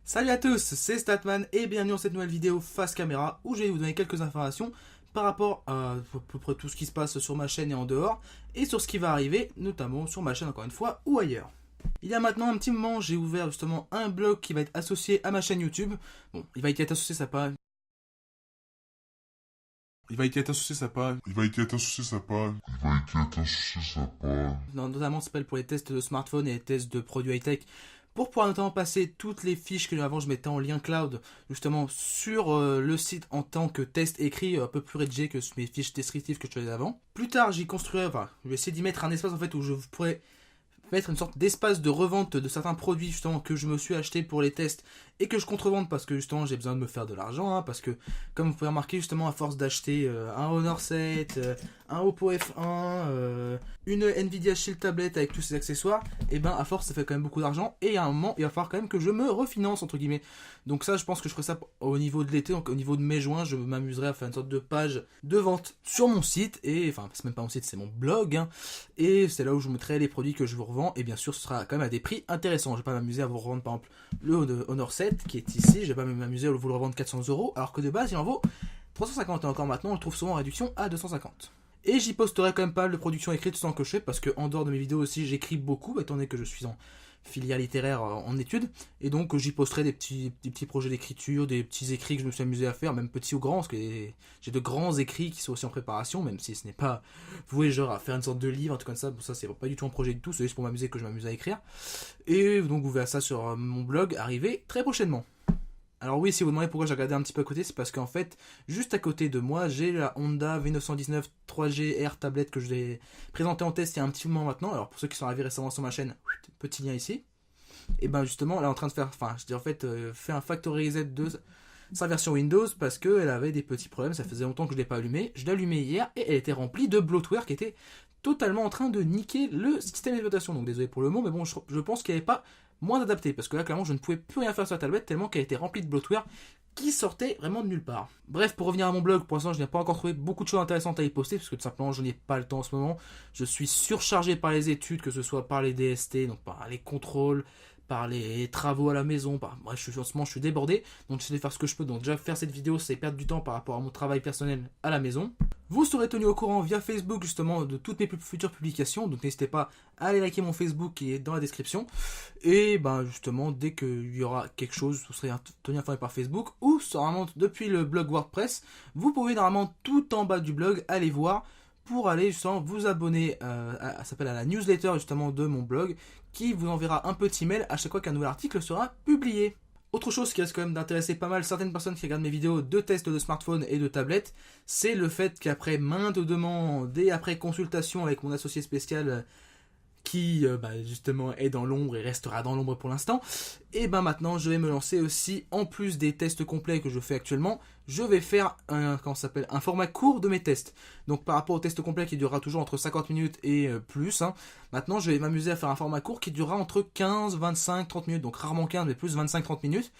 Salut à tous, c'est Statman et bienvenue dans cette nouvelle vidéo face caméra où je vais vous donner quelques informations par rapport à peu près tout ce qui se passe sur ma chaîne et en dehors et sur ce qui va arriver, notamment sur ma chaîne encore une fois ou ailleurs. Il y a maintenant un petit moment, j'ai ouvert justement un blog qui va être associé à ma chaîne YouTube. Bon, il va être associé, ça pas. Il va être associé sa page. Il va être associé sa page. Notamment, ça s'appelle pour les tests de smartphone et les tests de produits high-tech. Pour pouvoir notamment passer toutes les fiches que avant je mettais en lien cloud justement sur le site en tant que test écrit un peu plus rédigé que mes fiches descriptives que je faisais avant. Plus tard j'y construirai, enfin je vais essayer d'y mettre un espace en fait où je pourrais mettre une sorte d'espace de revente de certains produits justement que je me suis acheté pour les tests et que je contrevende parce que justement j'ai besoin de me faire de l'argent, parce que comme vous pouvez remarquer justement à force d'acheter un Honor 7, un Oppo F1, une Nvidia Shield tablette avec tous ses accessoires, et ben à force ça fait quand même beaucoup d'argent et à un moment il va falloir quand même que je me refinance entre guillemets. Donc ça je pense que je ferai ça au niveau de l'été, donc au niveau de mai-juin je m'amuserai à faire une sorte de page de vente sur mon site, et enfin c'est même pas mon site, c'est mon blog, hein, et c'est là où je mettrai les produits que je vous revends, et bien sûr ce sera quand même à des prix intéressants. Je vais pas m'amuser à vous revendre par exemple le Honor 7 qui est ici, je vais pas m'amuser à vous le revendre 400 € alors que de base il en vaut 350, et encore maintenant on le trouve souvent en réduction à 250. Et j'y posterai quand même pas mal de production écrite sans que je fais, parce que en dehors de mes vidéos aussi j'écris beaucoup étant donné que je suis en filière littéraire en études, et donc j'y posterai des petits projets d'écriture, des petits écrits que je me suis amusé à faire, même petits ou grands, parce que j'ai de grands écrits qui sont aussi en préparation, même si ce n'est pas voué genre à faire une sorte de livre, un truc comme ça. Bon, ça c'est pas du tout un projet du tout, c'est juste pour m'amuser que je m'amuse à écrire. Et donc vous verrez ça sur mon blog arriver très prochainement. Alors oui, si vous demandez pourquoi j'ai regardé un petit peu à côté, c'est parce qu'en fait, juste à côté de moi, j'ai la Honda V919 3G R tablette que je l'ai présentée en test il y a un petit moment maintenant. Alors pour ceux qui sont arrivés récemment sur ma chaîne, petit lien ici. Et ben justement, elle est en train de faire, enfin, je dis en fait, fait un factory reset de sa version Windows parce qu'elle avait des petits problèmes. Ça faisait longtemps que je ne l'ai pas allumée. Je l'ai allumée hier et elle était remplie de bloatware qui était totalement en train de niquer le système d'exploitation. Donc désolé pour le mot, mais bon, je pense qu'elle n'est pas moins adaptée, parce que là clairement je ne pouvais plus rien faire sur la tablette tellement qu'elle était remplie de bloatware qui sortait vraiment de nulle part. Bref, pour revenir à mon blog, pour l'instant je n'ai pas encore trouvé beaucoup de choses intéressantes à y poster, parce que tout simplement je n'ai pas le temps en ce moment. Je suis surchargé par les études, que ce soit par les DST, donc par les contrôles, par les travaux à la maison, bref, en ce moment je suis débordé, donc j'essaie de faire ce que je peux. Donc déjà faire cette vidéo c'est perdre du temps par rapport à mon travail personnel à la maison. Vous serez tenu au courant via Facebook justement de toutes mes futures publications, donc n'hésitez pas à aller liker mon Facebook qui est dans la description. Et ben justement dès qu'il y aura quelque chose, vous serez tenu informé par Facebook, ou normalement depuis le blog WordPress, vous pouvez normalement tout en bas du blog aller voir pour aller justement vous abonner à la newsletter justement de mon blog, qui vous enverra un petit mail à chaque fois qu'un nouvel article sera publié. Autre chose qui risque quand même d'intéresser pas mal certaines personnes qui regardent mes vidéos de tests de smartphone et de tablette, c'est le fait qu'après maintes demandes et après consultation avec mon associé spécial qui justement est dans l'ombre et restera dans l'ombre pour l'instant, et ben maintenant je vais me lancer aussi, en plus des tests complets que je fais actuellement, je vais faire un format court de mes tests. Donc par rapport au test complet qui durera toujours entre 50 minutes et plus, hein, maintenant je vais m'amuser à faire un format court qui durera entre 15, 25, 30 minutes, donc rarement 15 mais plus 25-30 minutes,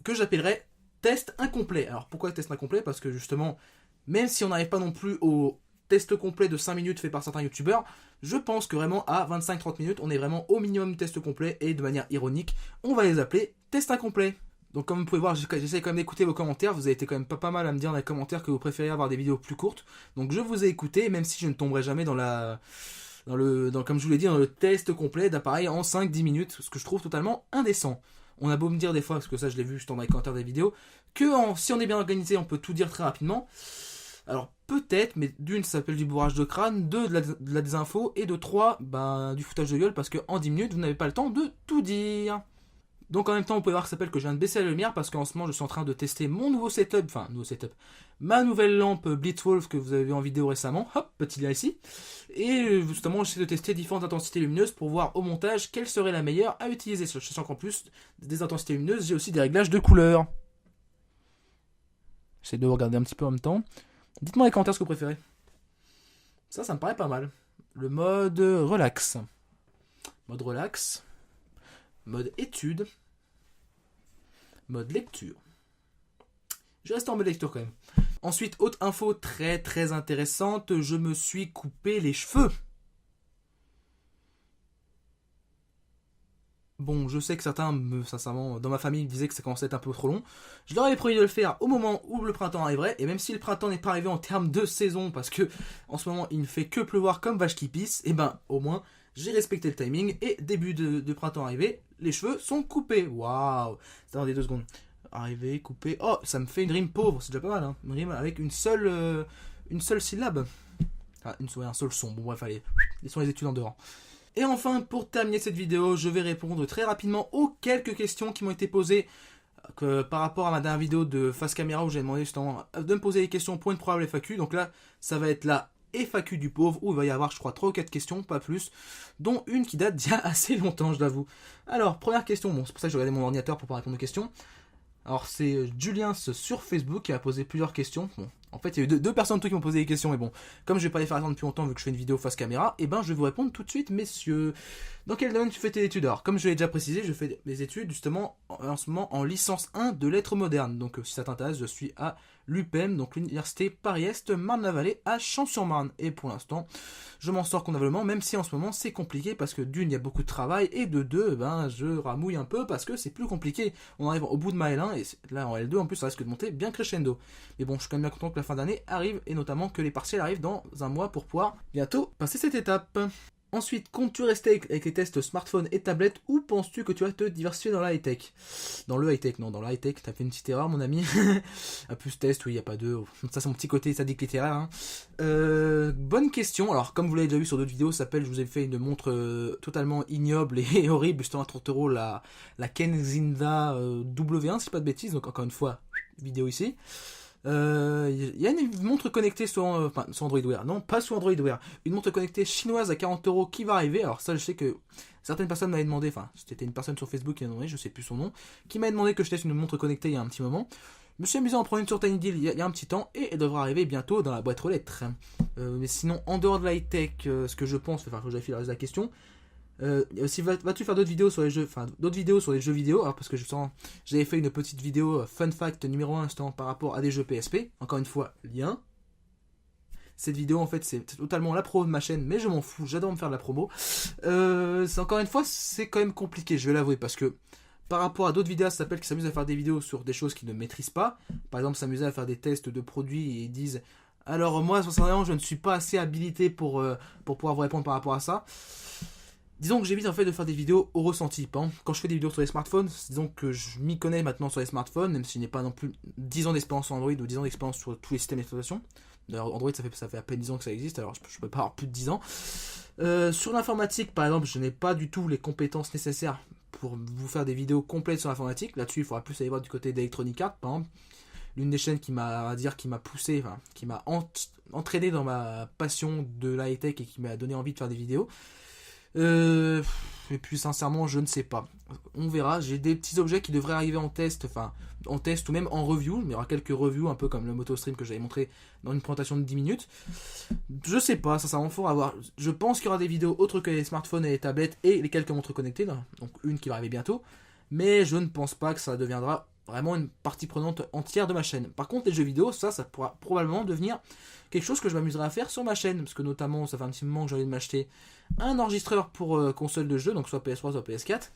que j'appellerai test incomplet. Alors pourquoi test incomplet? Parce que justement, même si on n'arrive pas non plus au test complet de 5 minutes fait par certains youtubeurs, je pense que vraiment à 25-30 minutes, on est vraiment au minimum test complet, et de manière ironique, on va les appeler test incomplet. Donc comme vous pouvez voir, j'essaie quand même d'écouter vos commentaires. Vous avez été quand même pas mal à me dire dans les commentaires que vous préférez avoir des vidéos plus courtes. Donc je vous ai écouté, même si je ne tomberai jamais comme je vous l'ai dit, dans le test complet d'appareil en 5-10 minutes, ce que je trouve totalement indécent. On a beau me dire des fois, parce que ça je l'ai vu justement dans les commentaires des vidéos, que si on est bien organisé, on peut tout dire très rapidement. Alors peut-être, mais d'une, ça s'appelle du bourrage de crâne, deux, de la désinfo, et de trois, du foutage de gueule, parce qu'en 10 minutes, vous n'avez pas le temps de tout dire. Donc en même temps, vous pouvez voir que ça s'appelle que je viens de baisser la lumière, parce qu'en ce moment, je suis en train de tester mon nouveau setup, ma nouvelle lampe Blitzwolf que vous avez vu en vidéo récemment, hop, petit lien ici. Et justement, j'essaie de tester différentes intensités lumineuses pour voir au montage quelle serait la meilleure à utiliser. Sachant qu'en plus des intensités lumineuses, j'ai aussi des réglages de couleurs. J'essaie de regarder un petit peu en même temps. Dites-moi dans les commentaires ce que vous préférez. Ça me paraît pas mal. Le mode relax. Mode relax. Mode étude. Mode lecture. Je reste en mode lecture quand même. Ensuite, autre info très très intéressante, je me suis coupé les cheveux. Bon, je sais que certains, sincèrement, dans ma famille, me disaient que ça commençait à être un peu trop long. Je leur avais promis de le faire au moment où le printemps arriverait, et même si le printemps n'est pas arrivé en termes de saison, parce que en ce moment il ne fait que pleuvoir comme vache qui pisse, et ben au moins j'ai respecté le timing, et début de printemps arrivé, les cheveux sont coupés. Waouh! Attendez 2 secondes. Arrivé, coupé. Oh, ça me fait une rime pauvre, c'est déjà pas mal, hein. Une rime avec une seule syllabe. Ah, un seul son. Bon, bref, allez, laissons les études en dehors. Et enfin, pour terminer cette vidéo, je vais répondre très rapidement aux quelques questions qui m'ont été posées par rapport à ma dernière vidéo de face caméra où j'ai demandé justement de me poser des questions pour une probable FAQ. Donc là, ça va être la FAQ du pauvre où il va y avoir, je crois, 3 ou 4 questions, pas plus, dont une qui date d'il y a assez longtemps, je l'avoue. Alors, première question, bon, c'est pour ça que j'ai regardé mon ordinateur pour pouvoir répondre aux questions. Alors, c'est Julien sur Facebook qui a posé plusieurs questions. Bon, en fait, il y a eu deux personnes qui m'ont posé des questions, mais bon, comme je vais pas les faire attendre depuis longtemps vu que je fais une vidéo face caméra, et ben je vais vous répondre tout de suite, messieurs. Dans quel domaine tu fais tes études? Alors, comme je l'ai déjà précisé, je fais mes études justement en ce moment en licence 1 de lettres modernes. Donc, si ça t'intéresse, je suis à l'UPM, donc l'université Paris-Est, Marne-la-Vallée, à Champs-sur-Marne. Et pour l'instant, je m'en sors convenablement, même si en ce moment c'est compliqué parce que d'une, il y a beaucoup de travail, et de deux, ben je ramouille un peu parce que c'est plus compliqué. On arrive au bout de ma L1, et là en L2, en plus, ça risque de monter bien crescendo. Mais bon, je suis quand même bien content que la fin d'année arrive, et notamment que les partiels arrivent dans un mois pour pouvoir bientôt passer cette étape. Ensuite, comptes-tu rester avec les tests smartphone et tablette ou penses-tu que tu vas te diversifier dans la high-tech? Dans le high-tech, non, dans la high-tech, t'as fait une petite erreur, mon ami. À plus test, oui, il n'y a pas de. Ça, c'est mon petit côté sadique littéraire. Hein. Bonne question. Alors, comme vous l'avez déjà vu sur d'autres vidéos, ça s'appelle, je vous ai fait une montre totalement ignoble et horrible, justement à 30€, la Kenzinda W1, si pas de bêtises. Donc, encore une fois, vidéo ici. Il y a une montre connectée sur Android Wear, non pas sur Android Wear, une montre connectée chinoise à 40€ qui va arriver. Alors ça, je sais que certaines personnes m'avaient demandé, enfin c'était une personne sur Facebook qui m'a demandé, je sais plus son nom, qui m'avait demandé que je teste une montre connectée il y a un petit moment. Je me suis amusé à en prendre une sur Tiny Deal il y a un petit temps, et elle devra arriver bientôt dans la boîte aux lettres. Mais sinon, en dehors de la high-tech, ce que je pense, enfin faut que j'affiche la question. Si vas-tu faire d'autres vidéos sur les jeux, sur les jeux vidéo, alors parce que j'avais fait une petite vidéo fun fact numéro 1 justement par rapport à des jeux PSP. Encore une fois, lien. Cette vidéo en fait c'est totalement la promo de ma chaîne, mais je m'en fous, j'adore me faire de la promo. Encore une fois, c'est quand même compliqué, je vais l'avouer, parce que par rapport à d'autres vidéos, ça s'appelle qui s'amusent à faire des vidéos sur des choses qu'ils ne maîtrisent pas. Par exemple, s'amuser à faire des tests de produits et ils disent alors moi, sincèrement, je ne suis pas assez habilité pour pouvoir vous répondre par rapport à ça. Disons que j'évite en fait de faire des vidéos au ressenti. Par exemple, quand je fais des vidéos sur les smartphones, disons que je m'y connais maintenant sur les smartphones, même si je n'ai pas non plus 10 ans d'expérience sur Android ou 10 ans d'expérience sur tous les systèmes d'exploitation. D'ailleurs, Android, ça fait à peine 10 ans que ça existe, alors je ne peux pas avoir plus de 10 ans. Sur l'informatique, par exemple, je n'ai pas du tout les compétences nécessaires pour vous faire des vidéos complètes sur l'informatique. Là-dessus, il faudra plus aller voir du côté d'Electronic Arts, par exemple. L'une des chaînes qui m'a poussé, enfin, qui m'a entraîné dans ma passion de la high-tech et qui m'a donné envie de faire des vidéos. Et puis sincèrement, je ne sais pas. On verra. J'ai des petits objets qui devraient arriver en test, ou même en review. Mais il y aura quelques reviews, un peu comme le MotoStream que j'avais montré dans une présentation de 10 minutes. Je sais pas, sincèrement, il faudra voir. Je pense qu'il y aura des vidéos autres que les smartphones et les tablettes et les quelques montres connectées. Donc une qui va arriver bientôt. Mais je ne pense pas que ça deviendra vraiment une partie prenante entière de ma chaîne. Par contre, les jeux vidéo, ça pourra probablement devenir quelque chose que je m'amuserai à faire sur ma chaîne. Parce que notamment, ça fait un petit moment que j'ai envie de m'acheter un enregistreur pour console de jeu, donc soit PS3, soit PS4.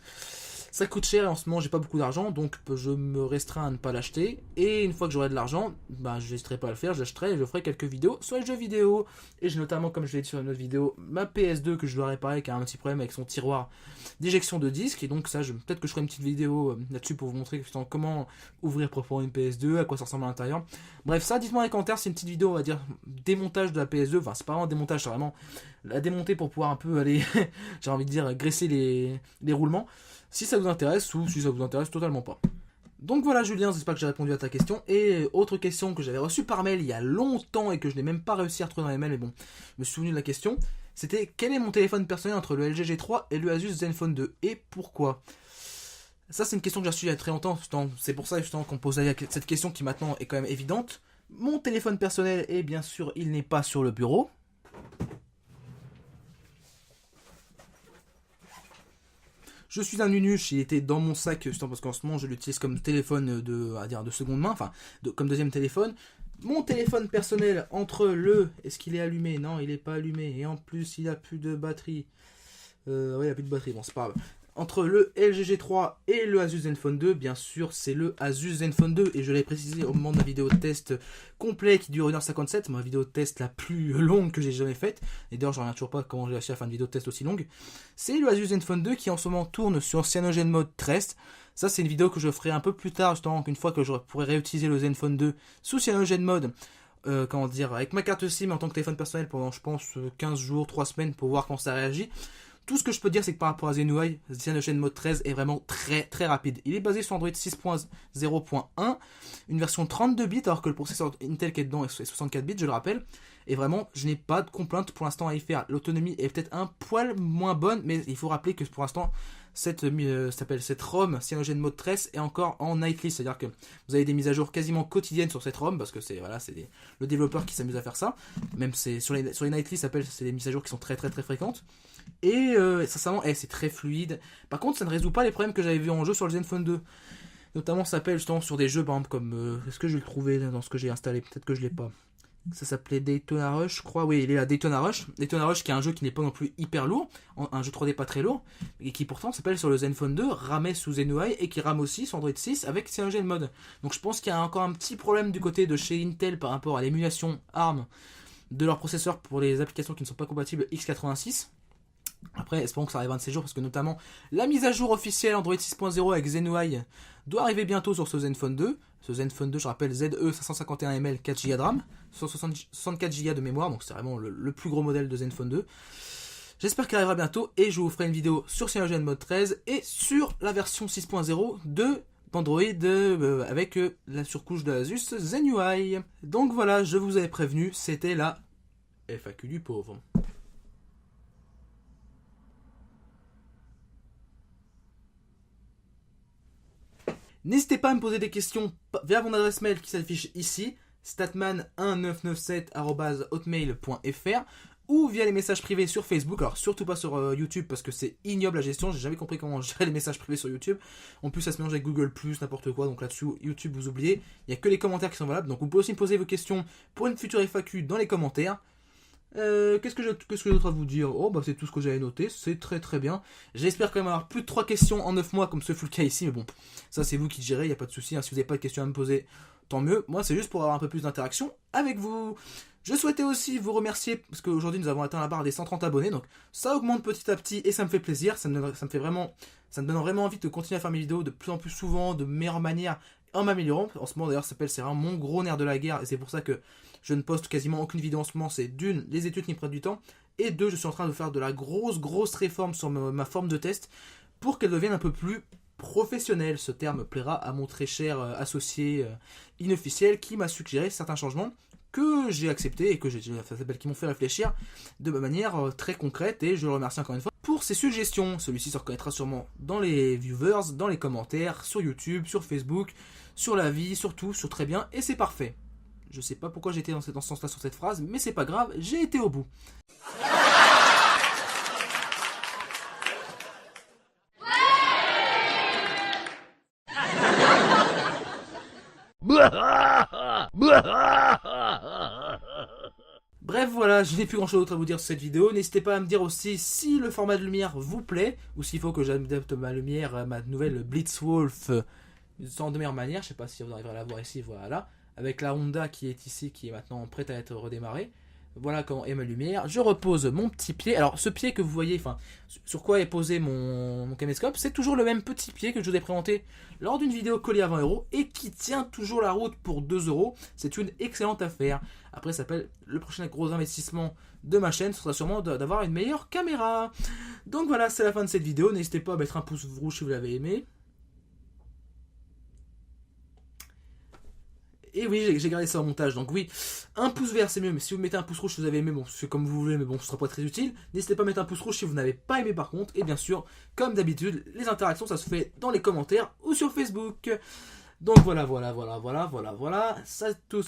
Ça coûte cher et en ce moment j'ai pas beaucoup d'argent, donc je me restreins à ne pas l'acheter. Et une fois que j'aurai de l'argent, je n'hésiterai pas à le faire, j'achèterai et je ferai quelques vidéos sur les jeux vidéo. Et j'ai notamment, comme je l'ai dit sur une autre vidéo, ma PS2 que je dois réparer, qui a un petit problème avec son tiroir d'éjection de disque. Et donc ça, peut-être que je ferai une petite vidéo là-dessus pour vous montrer comment ouvrir proprement une PS2, à quoi ça ressemble à l'intérieur. Bref, ça, dites-moi dans les commentaires, c'est une petite vidéo, on va dire, démontage de la PS2. Enfin, c'est pas vraiment démontage, c'est vraiment la démonter pour pouvoir un peu aller, j'ai envie de dire, graisser les roulements. Si ça vous intéresse ou si ça vous intéresse totalement pas. Donc voilà Julien, j'espère que j'ai répondu à ta question. Et autre question que j'avais reçue par mail il y a longtemps et que je n'ai même pas réussi à retrouver dans les mails, mais bon, je me suis souvenu de la question. C'était quel est mon téléphone personnel entre le LG G3 et le Asus Zenfone 2 et pourquoi? Ça c'est une question que j'ai reçue il y a très longtemps, c'est pour ça justement qu'on pose cette question qui maintenant est quand même évidente. Mon téléphone personnel, et bien sûr il n'est pas sur le bureau. Je suis un nunuche, il était dans mon sac, justement parce qu'en ce moment je l'utilise comme téléphone de seconde main, comme deuxième téléphone. Mon téléphone personnel entre est-ce qu'il est allumé? Non, il n'est pas allumé. Et en plus, il a plus de batterie. Oui, il a plus de batterie, bon, c'est pas grave. entre le LG G3 et le Asus Zenfone 2, bien sûr, c'est le Asus Zenfone 2, et je l'ai précisé au moment de ma vidéo de test complet qui dure 1h57, ma vidéo de test la plus longue que j'ai jamais faite, et d'ailleurs je ne reviens toujours pas comment j'ai réussi à faire une vidéo de test aussi longue. C'est le Asus Zenfone 2 qui en ce moment tourne sur CyanogenMod 13. Ça, c'est une vidéo que je ferai un peu plus tard, justement, une fois que je pourrai réutiliser le Zenfone 2sous CyanogenMod, comment dire, avec ma carte SIM en tant que téléphone personnel pendant, je pense, 15 jours, 3 semaines pour voir quand ça réagit. Tout ce que je peux dire, c'est que par rapport à Zenui, CyanogenMod 13 est vraiment très très rapide. Il est basé sur Android 6.0.1, une version 32 bits, alors que le processeur Intel qui est dedans est 64 bits, je le rappelle. Et vraiment, je n'ai pas de complainte pour l'instant à y faire. L'autonomie est peut-être un poil moins bonne, mais il faut rappeler que pour l'instant, cette ROM CyanogenMod 13 est encore en nightly, c'est-à-dire que vous avez des mises à jour quasiment quotidiennes sur cette ROM, parce que c'est le développeur qui s'amuse à faire ça. Même sur les nightly, c'est des mises à jour qui sont très très très fréquentes. Et sincèrement, c'est très fluide. Par contre, ça ne résout pas les problèmes que j'avais vu en jeu sur le Zenfone 2. Notamment, ça s'appelle justement sur des jeux, par exemple, comme... est-ce que je vais le trouver dans ce que j'ai installé? Peut-être que je l'ai pas. Ça s'appelait Daytona Rush, je crois. Oui, il est à Daytona Rush. Daytona Rush qui est un jeu qui n'est pas non plus hyper lourd, un jeu 3D pas très lourd, et qui pourtant s'appelle sur le Zenfone 2, ramait sous Zenui et qui rame aussi sur Android 6 avec CyanogenMod. Donc je pense qu'il y a encore un petit problème du côté de chez Intel par rapport à l'émulation ARM de leur processeur pour les applications qui ne sont pas compatibles x86. Après, espérons que ça arrive un de ces jours, parce que notamment la mise à jour officielle Android 6.0 avec Zenui doit arriver bientôt sur ce Zenfone 2. Ce Zenfone 2, je rappelle, ZE 551ml, 4Go de RAM, 64Go de mémoire, donc c'est vraiment le plus gros modèle de Zenfone 2. J'espère qu'il arrivera bientôt, et je vous ferai une vidéo sur CyanogenMod 13 et sur la version 6.0 d'Android avec la surcouche de Asus Zenui. Donc voilà, je vous avais prévenu, c'était la FAQ du pauvre. N'hésitez pas à me poser des questions via mon adresse mail qui s'affiche ici, statman1997@hotmail.fr, ou via les messages privés sur Facebook. Alors surtout pas sur YouTube parce que c'est ignoble la gestion, j'ai jamais compris comment gérer les messages privés sur YouTube. En plus ça se mélange avec Google+, n'importe quoi, donc là-dessus YouTube vous oubliez, il n'y a que les commentaires qui sont valables, donc vous pouvez aussi me poser vos questions pour une future FAQ dans les commentaires. Qu'est-ce que j'ai d'autre à vous dire? Oh bah c'est tout ce que j'avais noté, c'est très très bien. J'espère quand même avoir plus de 3 questions en 9 mois comme ce fut le cas ici, mais bon, ça c'est vous qui gérez, il n'y a pas de souci, hein. Si vous n'avez pas de questions à me poser, tant mieux. Moi c'est juste pour avoir un peu plus d'interaction avec vous. Je souhaitais aussi vous remercier, parce qu'aujourd'hui nous avons atteint la barre des 130 abonnés, donc ça augmente petit à petit et ça me fait plaisir, ça me donne vraiment envie de continuer à faire mes vidéos de plus en plus souvent, de meilleure manière, en m'améliorant. En ce moment d'ailleurs c'est vraiment mon gros nerf de la guerre, et c'est pour ça que je ne poste quasiment aucune vidéo en ce moment. C'est d'une, les études qui me prennent du temps, et deux, je suis en train de faire de la grosse réforme sur ma forme de test pour qu'elle devienne un peu plus professionnelle. Ce terme plaira à mon très cher associé inofficiel qui m'a suggéré certains changements que j'ai acceptés et qui m'ont fait réfléchir de manière très concrète, et je le remercie encore une fois pour ses suggestions. Celui-ci se reconnaîtra sûrement dans les viewers, dans les commentaires, sur YouTube, sur Facebook, sur la vie, sur tout, sur très bien, et c'est parfait. Je sais pas pourquoi j'étais dans ce sens-là sur cette phrase, mais c'est pas grave, j'ai été au bout. Bref, voilà, je n'ai plus grand chose d'autre à vous dire sur cette vidéo. N'hésitez pas à me dire aussi si le format de lumière vous plaît, ou s'il faut que j'adapte ma lumière à ma nouvelle Blitzwolf de meilleure manière. Je sais pas si vous arriverez à la voir ici, voilà. Avec la Honda qui est ici, qui est maintenant prête à être redémarrée. Voilà comment est ma lumière. Je repose mon petit pied. Alors ce pied que vous voyez, sur quoi est posé mon caméscope, c'est toujours le même petit pied que je vous ai présenté lors d'une vidéo collée à 20€ et qui tient toujours la route pour 2€. C'est une excellente affaire. Après, ça s'appelle le prochain gros investissement de ma chaîne, ce sera sûrement d'avoir une meilleure caméra. Donc voilà, c'est la fin de cette vidéo. N'hésitez pas à mettre un pouce rouge si vous l'avez aimé. Et oui, j'ai gardé ça au montage, donc oui, un pouce vert c'est mieux, mais si vous mettez un pouce rouge si vous avez aimé, bon, c'est comme vous voulez, mais bon, ce sera pas très utile. N'hésitez pas à mettre un pouce rouge si vous n'avez pas aimé par contre, et bien sûr, comme d'habitude, les interactions ça se fait dans les commentaires ou sur Facebook. Donc voilà, ça tout,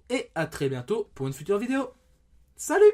et à très bientôt pour une future vidéo. Salut!